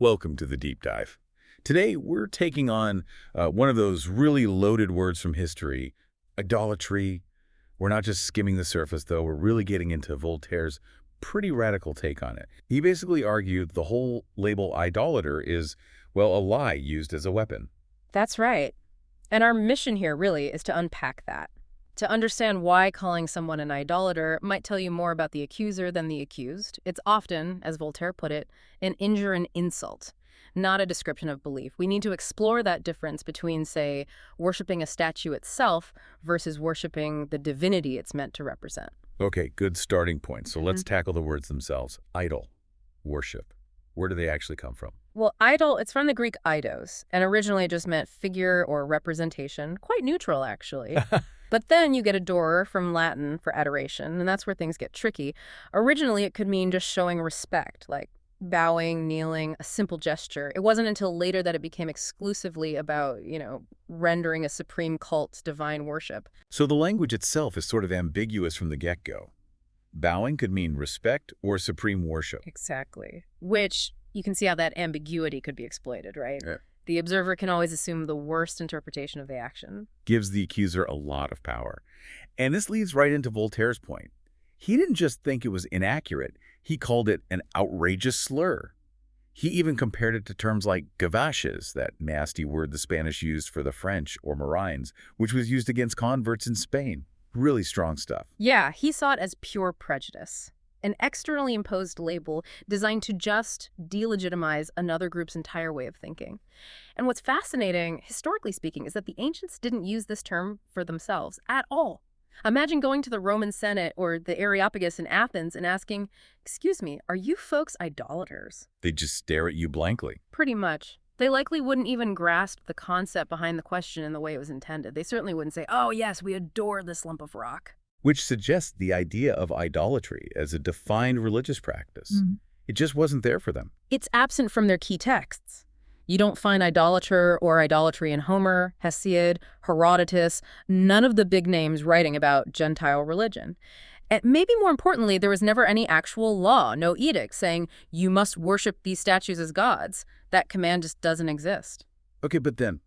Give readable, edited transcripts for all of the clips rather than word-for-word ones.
Welcome to the Deep Dive. Today, we're taking on one of those really loaded words from history, idolatry. We're not just skimming the surface, though. We're really getting into Voltaire's pretty radical take on it. He basically argued the whole label idolater is, well, a lie used as a weapon. That's right. And our mission here really is to unpack that. To understand why calling someone an idolater might tell you more about the accuser than the accused. It's often, as Voltaire put it, an injure and insult, not a description of belief. We need to explore that difference between, say, worshiping a statue itself versus worshiping the divinity it's meant to represent. Okay, good starting point. So let's tackle the words themselves. Idol, worship. Where do they actually come from? Well, idol, it's from the Greek eidos, and originally it just meant figure or representation. Quite neutral, actually. But then you get adorer from Latin for adoration, and that's where things get tricky. Originally, it could mean just showing respect, like bowing, kneeling, a simple gesture. It wasn't until later that it became exclusively about, rendering a supreme cult divine worship. So the language itself is sort of ambiguous from the get-go. Bowing could mean respect or supreme worship. Exactly. Which you can see how that ambiguity could be exploited, right? Yeah. The observer can always assume the worst interpretation of the action. Gives the accuser a lot of power. And this leads right into Voltaire's point. He didn't just think it was inaccurate, he called it an outrageous slur. He even compared it to terms like gavashes, that nasty word the Spanish used for the French, or marines, which was used against converts in Spain. Really strong stuff. Yeah, he saw it as pure prejudice. An externally imposed label designed to just delegitimize another group's entire way of thinking. And what's fascinating, historically speaking, is that the ancients didn't use this term for themselves at all. Imagine going to the Roman Senate or the Areopagus in Athens and asking, "Excuse me, are you folks idolaters?" They just stare at you blankly. Pretty much. They likely wouldn't even grasp the concept behind the question in the way it was intended. They certainly wouldn't say, "Oh yes, we adore this lump of rock." Which suggests the idea of idolatry as a defined religious practice. It just wasn't there for them. It's absent from their key texts. You don't find idolater or idolatry in Homer, Hesiod, Herodotus, none of the big names writing about Gentile religion. And maybe more importantly, there was never any actual law, no edict saying you must worship these statues as gods. That command just doesn't exist. Okay, but then,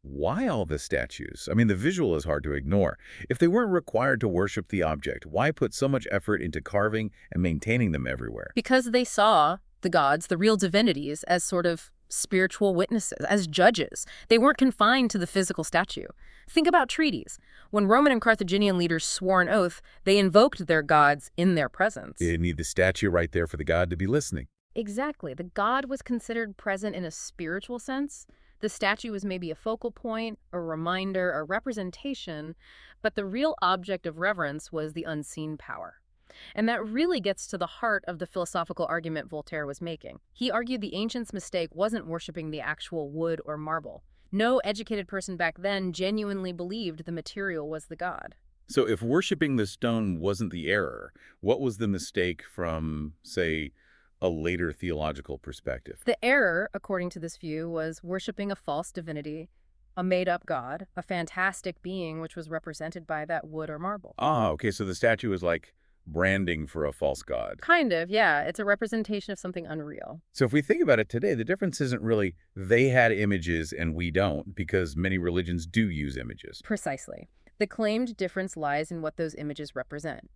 why all the statues? I mean, the visual is hard to ignore. If they weren't required to worship the object, why put so much effort into carving and maintaining them everywhere? Because they saw the gods, the real divinities, as sort of spiritual witnesses, as judges. They weren't confined to the physical statue. Think about treaties. When Roman and Carthaginian leaders swore an oath, they invoked their gods in their presence. They need the statue right there for the god to be listening. Exactly. The god was considered present in a spiritual sense. The statue was maybe a focal point, a reminder, a representation, but the real object of reverence was the unseen power. And that really gets to the heart of the philosophical argument Voltaire was making. He argued the ancients' mistake wasn't worshiping the actual wood or marble. No educated person back then genuinely believed the material was the god. So if worshiping the stone wasn't the error, what was the mistake from, say, a later theological perspective? The error, according to this view, was worshiping a false divinity, a made-up god, a fantastic being which was represented by that wood or marble. Ah, okay, so the statue is like branding for a false god. Kind of, yeah. It's a representation of something unreal. So if we think about it today, the difference isn't really they had images and we don't, because many religions do use images. Precisely. The claimed difference lies in what those images represent.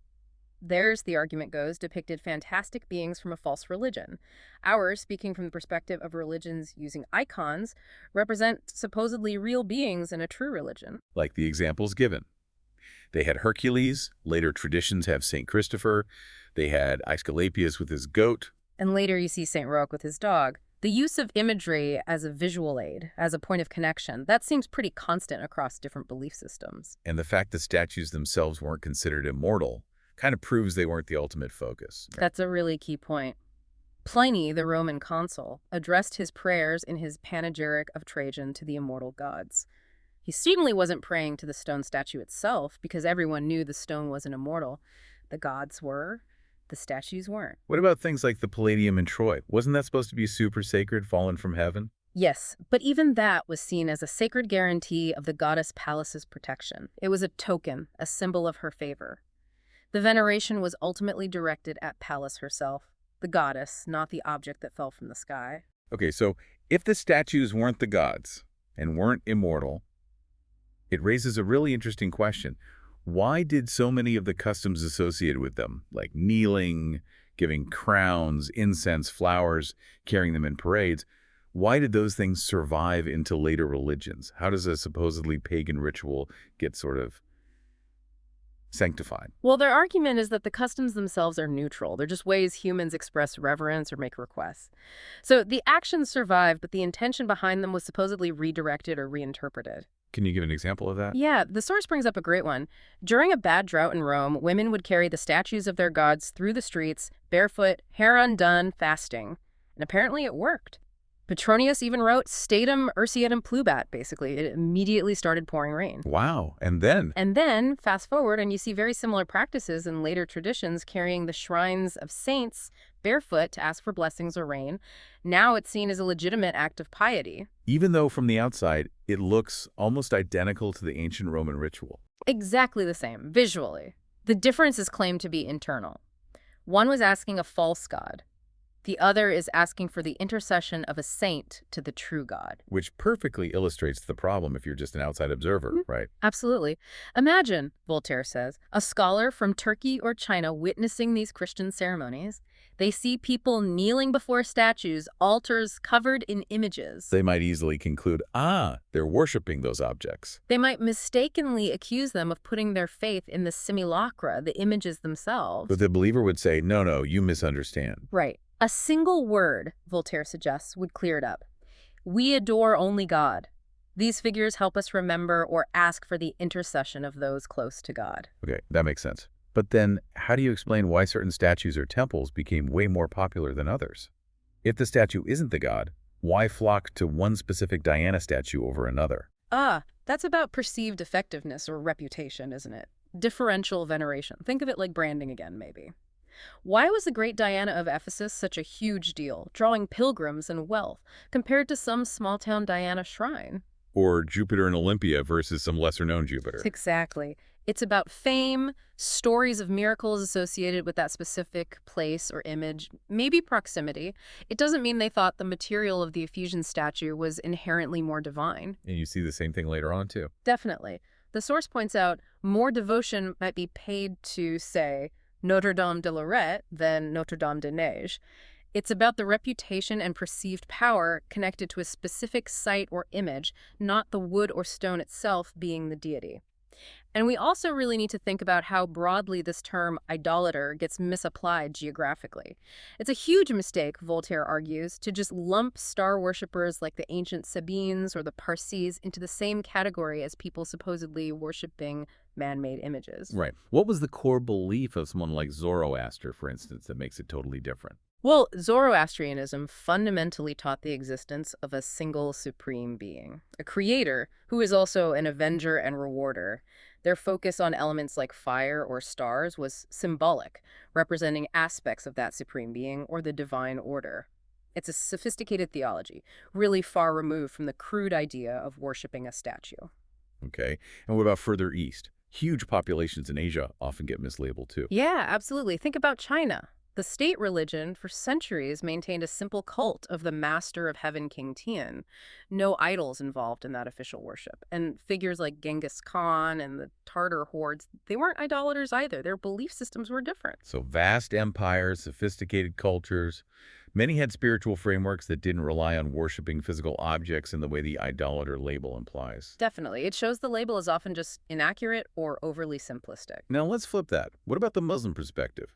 Theirs, the argument goes, depicted fantastic beings from a false religion. Ours, speaking from the perspective of religions using icons, represent supposedly real beings in a true religion. Like the examples given. They had Hercules, later traditions have St. Christopher, they had Aesculapius with his goat. And later you see St. Roch with his dog. The use of imagery as a visual aid, as a point of connection, that seems pretty constant across different belief systems. And the fact that statues themselves weren't considered immortal kind of proves they weren't the ultimate focus. That's a really key point. Pliny, the Roman consul, addressed his prayers in his panegyric of Trajan to the immortal gods. He certainly wasn't praying to the stone statue itself, because everyone knew the stone wasn't immortal. The gods were, the statues weren't. What about things like the Palladium in Troy? Wasn't that supposed to be super sacred, fallen from heaven? Yes, but even that was seen as a sacred guarantee of the goddess Pallas's protection. It was a token, a symbol of her favor. The veneration was ultimately directed at Pallas herself, the goddess, not the object that fell from the sky. Okay, so if the statues weren't the gods and weren't immortal, it raises a really interesting question. Why did so many of the customs associated with them, like kneeling, giving crowns, incense, flowers, carrying them in parades, why did those things survive into later religions? How does a supposedly pagan ritual get sort of sanctified? Well, their argument is that the customs themselves are neutral. They're just ways humans express reverence or make requests. So the actions survived, but the intention behind them was supposedly redirected or reinterpreted. Can you give an example of that? Yeah, the source brings up a great one. During a bad drought in Rome, women would carry the statues of their gods through the streets, barefoot, hair undone, fasting. And apparently it worked. Petronius even wrote, Statum urceatum plubat, basically. It immediately started pouring rain. Wow. And then? And then, fast forward, and you see very similar practices in later traditions carrying the shrines of saints barefoot to ask for blessings or rain. Now it's seen as a legitimate act of piety. Even though from the outside, it looks almost identical to the ancient Roman ritual. Exactly the same, visually. The difference is claimed to be internal. One was asking a false god. The other is asking for the intercession of a saint to the true God. Which perfectly illustrates the problem if you're just an outside observer, right? Absolutely. Imagine, Voltaire says, a scholar from Turkey or China witnessing these Christian ceremonies. They see people kneeling before statues, altars covered in images. They might easily conclude, they're worshiping those objects. They might mistakenly accuse them of putting their faith in the simulacra, the images themselves. But the believer would say, no, you misunderstand. Right. A single word, Voltaire suggests, would clear it up. We adore only God. These figures help us remember or ask for the intercession of those close to God. Okay, that makes sense. But then, how do you explain why certain statues or temples became way more popular than others? If the statue isn't the god, why flock to one specific Diana statue over another? That's about perceived effectiveness or reputation, isn't it? Differential veneration. Think of it like branding again, maybe. Why was the great Diana of Ephesus such a huge deal, drawing pilgrims and wealth, compared to some small-town Diana shrine? Or Jupiter and Olympia versus some lesser-known Jupiter. Exactly. It's about fame, stories of miracles associated with that specific place or image, maybe proximity. It doesn't mean they thought the material of the Ephesian statue was inherently more divine. And you see the same thing later on, too. Definitely. The source points out more devotion might be paid to, say, Notre Dame de Lorette than Notre Dame de Neige. It's about the reputation and perceived power connected to a specific site or image, not the wood or stone itself being the deity. And we also really need to think about how broadly this term idolater gets misapplied geographically. It's a huge mistake, Voltaire argues, to just lump star worshippers like the ancient Sabines or the Parsis into the same category as people supposedly worshiping man-made images. Right. What was the core belief of someone like Zoroaster, for instance, that makes it totally different? Well, Zoroastrianism fundamentally taught the existence of a single supreme being, a creator who is also an avenger and rewarder. Their focus on elements like fire or stars was symbolic, representing aspects of that supreme being or the divine order. It's a sophisticated theology, really far removed from the crude idea of worshiping a statue. Okay. And what about further east? Huge populations in Asia often get mislabeled, too. Yeah, absolutely. Think about China. The state religion, for centuries, maintained a simple cult of the master of heaven, King Tian. No idols involved in that official worship. And figures like Genghis Khan and the Tartar hordes, they weren't idolaters either. Their belief systems were different. So vast empires, sophisticated cultures. Many had spiritual frameworks that didn't rely on worshiping physical objects in the way the idolater label implies. Definitely. It shows the label is often just inaccurate or overly simplistic. Now let's flip that. What about the Muslim perspective?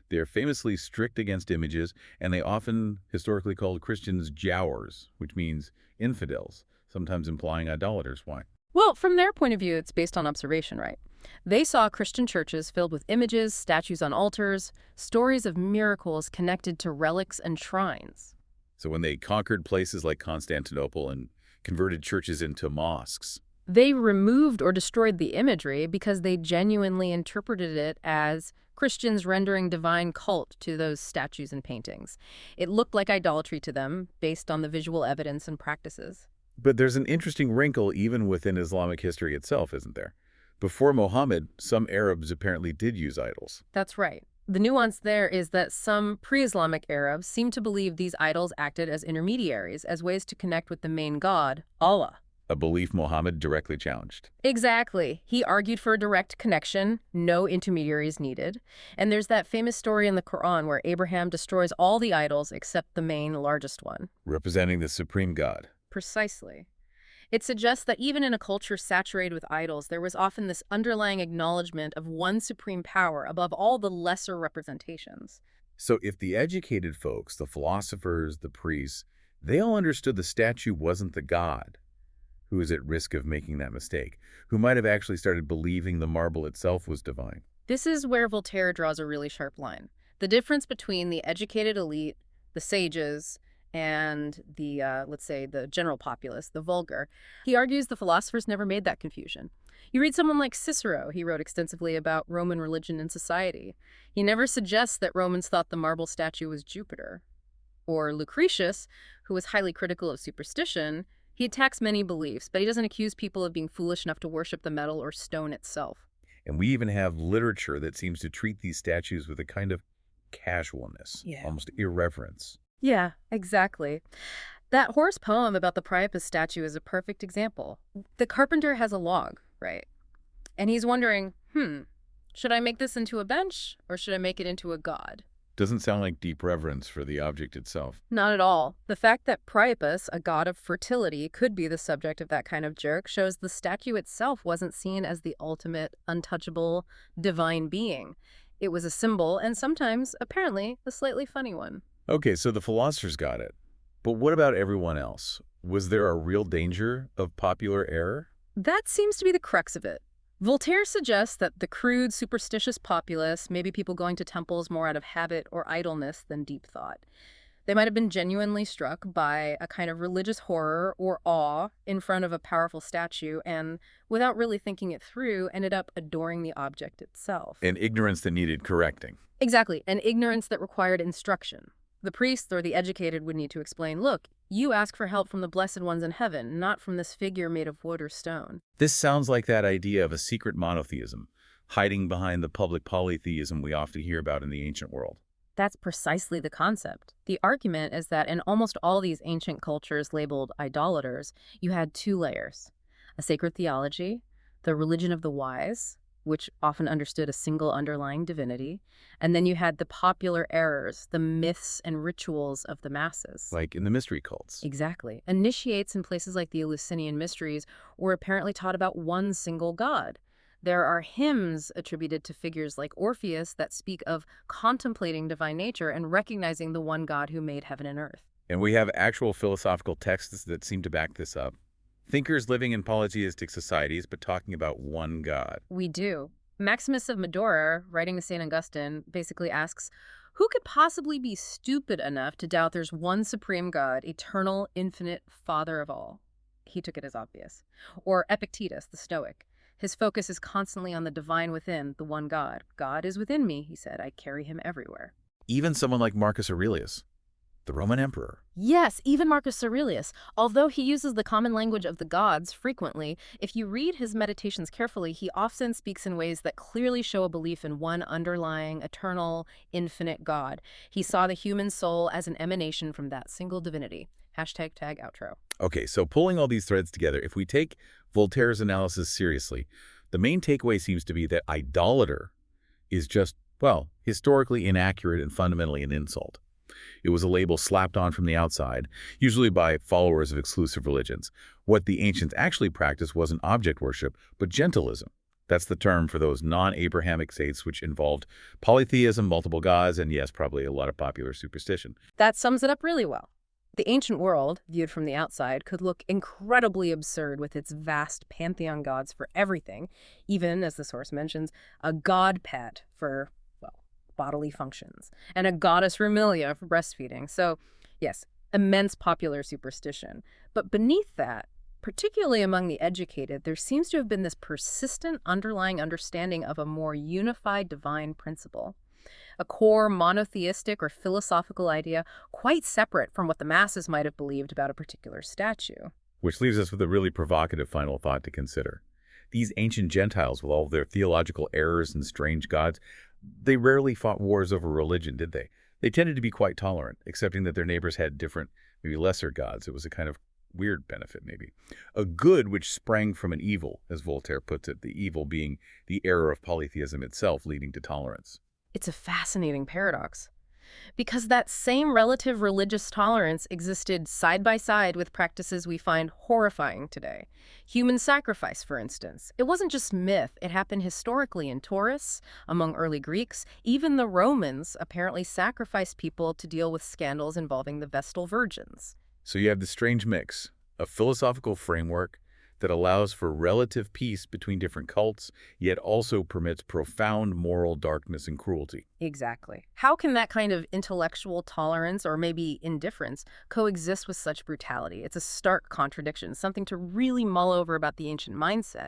They're famously strict against images, and they often historically called Christians jowers, which means infidels, sometimes implying idolaters. Why? Well, from their point of view, it's based on observation, right? They saw Christian churches filled with images, statues on altars, stories of miracles connected to relics and shrines. So when they conquered places like Constantinople and converted churches into mosques, they removed or destroyed the imagery because they genuinely interpreted it as Christians rendering divine cult to those statues and paintings. It looked like idolatry to them based on the visual evidence and practices. But there's an interesting wrinkle even within Islamic history itself, isn't there? Before Muhammad, some Arabs apparently did use idols. That's right. The nuance there is that some pre-Islamic Arabs seem to believe these idols acted as intermediaries, as ways to connect with the main god, Allah. A belief Muhammad directly challenged. Exactly. He argued for a direct connection, no intermediaries needed. And there's that famous story in the Quran where Abraham destroys all the idols except the main, largest one. Representing the supreme god. Precisely. It suggests that even in a culture saturated with idols, there was often this underlying acknowledgement of one supreme power above all the lesser representations. So if the educated folks, the philosophers, the priests, they all understood the statue wasn't the god, who is at risk of making that mistake, who might have actually started believing the marble itself was divine. This is where Voltaire draws a really sharp line. The difference between the educated elite, the sages, and the, let's say, the general populace, the vulgar. He argues the philosophers never made that confusion. You read someone like Cicero, he wrote extensively about Roman religion and society. He never suggests that Romans thought the marble statue was Jupiter. Or Lucretius, who was highly critical of superstition, he attacks many beliefs, but he doesn't accuse people of being foolish enough to worship the metal or stone itself. And we even have literature that seems to treat these statues with a kind of casualness, almost irreverence. Yeah, exactly. That Horace poem about the Priapus statue is a perfect example. The carpenter has a log, right? And he's wondering, should I make this into a bench or should I make it into a god? Doesn't sound like deep reverence for the object itself. Not at all. The fact that Priapus, a god of fertility, could be the subject of that kind of jerk shows the statue itself wasn't seen as the ultimate, untouchable, divine being. It was a symbol and sometimes, apparently, a slightly funny one. Okay, so the philosophers got it. But what about everyone else? Was there a real danger of popular error? That seems to be the crux of it. Voltaire suggests that the crude, superstitious populace, maybe people going to temples more out of habit or idleness than deep thought, they might have been genuinely struck by a kind of religious horror or awe in front of a powerful statue and, without really thinking it through, ended up adoring the object itself. An ignorance that needed correcting. Exactly, an ignorance that required instruction. The priest or the educated would need to explain, look, you ask for help from the blessed ones in heaven, not from this figure made of wood or stone. This sounds like that idea of a secret monotheism, hiding behind the public polytheism we often hear about in the ancient world. That's precisely the concept. The argument is that in almost all these ancient cultures labeled idolaters, you had two layers: a sacred theology, the religion of the wise, which often understood a single underlying divinity, and then you had the popular errors, the myths and rituals of the masses. Like in the mystery cults. Exactly. Initiates in places like the Eleusinian Mysteries were apparently taught about one single god. There are hymns attributed to figures like Orpheus that speak of contemplating divine nature and recognizing the one God who made heaven and earth. And we have actual philosophical texts that seem to back this up. Thinkers living in polytheistic societies, but talking about one God. We do. Maximus of Medora, writing to St. Augustine, basically asks, who could possibly be stupid enough to doubt there's one supreme God, eternal, infinite, Father of all? He took it as obvious. Or Epictetus, the Stoic. His focus is constantly on the divine within, the one God. God is within me, he said. I carry him everywhere. Even someone like Marcus Aurelius, the Roman emperor. Yes, even Marcus Aurelius. Although he uses the common language of the gods frequently, if you read his meditations carefully, he often speaks in ways that clearly show a belief in one underlying, eternal, infinite God. He saw the human soul as an emanation from that single divinity. Hashtag tag outro. Okay, so pulling all these threads together, if we take Voltaire's analysis seriously, the main takeaway seems to be that idolater is just, well, historically inaccurate and fundamentally an insult. It was a label slapped on from the outside, usually by followers of exclusive religions. What the ancients actually practiced wasn't object worship, but gentilism. That's the term for those non-Abrahamic faiths which involved polytheism, multiple gods, and yes, probably a lot of popular superstition. That sums it up really well. The ancient world, viewed from the outside, could look incredibly absurd with its vast pantheon gods for everything, even, as the source mentions, a god pet for, well, bodily functions, and a goddess Rumilia for breastfeeding. So, yes, immense popular superstition. But beneath that, particularly among the educated, there seems to have been this persistent underlying understanding of a more unified divine principle. A core monotheistic or philosophical idea quite separate from what the masses might have believed about a particular statue. Which leaves us with a really provocative final thought to consider. These ancient Gentiles, with all of their theological errors and strange gods, They rarely fought wars over religion, did they? They tended to be quite tolerant, accepting that their neighbors had different, maybe lesser gods. It was a kind of weird benefit, maybe. A good which sprang from an evil, as Voltaire puts it, the evil being the error of polytheism itself leading to tolerance. It's a fascinating paradox. Because that same relative religious tolerance existed side by side with practices we find horrifying today. Human sacrifice, for instance. It wasn't just myth, it happened historically in Taurus, among early Greeks. Even the Romans apparently sacrificed people to deal with scandals involving the Vestal virgins. So you have this strange mix, a philosophical framework that allows for relative peace between different cults, yet also permits profound moral darkness and cruelty. Exactly. How can that kind of intellectual tolerance, or maybe indifference, coexist with such brutality? It's a stark contradiction, something to really mull over about the ancient mindset.